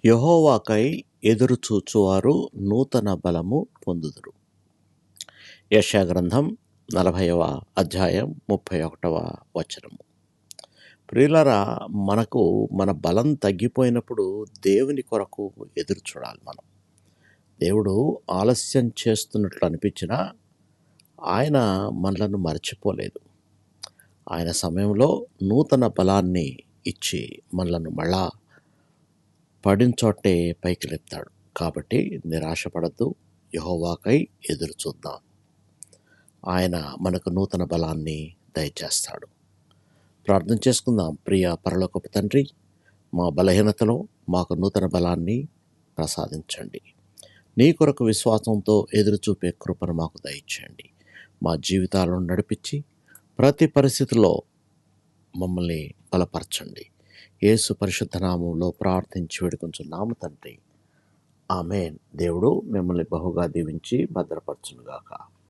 యెహోవాకై ఎదురుచూచువారు నూతన బలము పొందుదురు. యెషయా గ్రంథం 40వ అధ్యాయం 31వ వచనము. ప్రియులారా, మనకు మన బలం తగ్గిపోయినప్పుడు దేవుని కొరకు ఎదురు చూడాలి. దేవుడు ఆలస్యం చేస్తున్నట్లు అనిపించినా ఆయన మనలను మర్చిపోలేదు. ఆయన సమయంలో నూతన బలాన్ని ఇచ్చి మనలను మళ్ళా పడిన పైకి లేపుతాడు. కాబట్టి నిరాశపడద్దు, యెహోవాకై ఎదురు చూద్దాం. ఆయన మనకు నూతన బలాన్ని దయచేస్తాడు. ప్రార్థన చేసుకుందాం. ప్రియ పరలోకపు తండ్రి, మా బలహీనతలో మాకు నూతన బలాన్ని ప్రసాదించండి. నీ కొరకు విశ్వాసంతో ఎదురు చూపే కృపను మాకు దయచేయండి. మా జీవితాలను నడిపించి ప్రతి పరిస్థితిలో మమ్మల్ని బలపరచండి. యేసు పరిశుద్ధ నామములో ప్రార్థించి వేడుకొంచున్నాము తండ్రి, ఆమేన్. దేవుడు మిమ్మల్ని బహుగా దీవించి భద్రపరచునుగాక.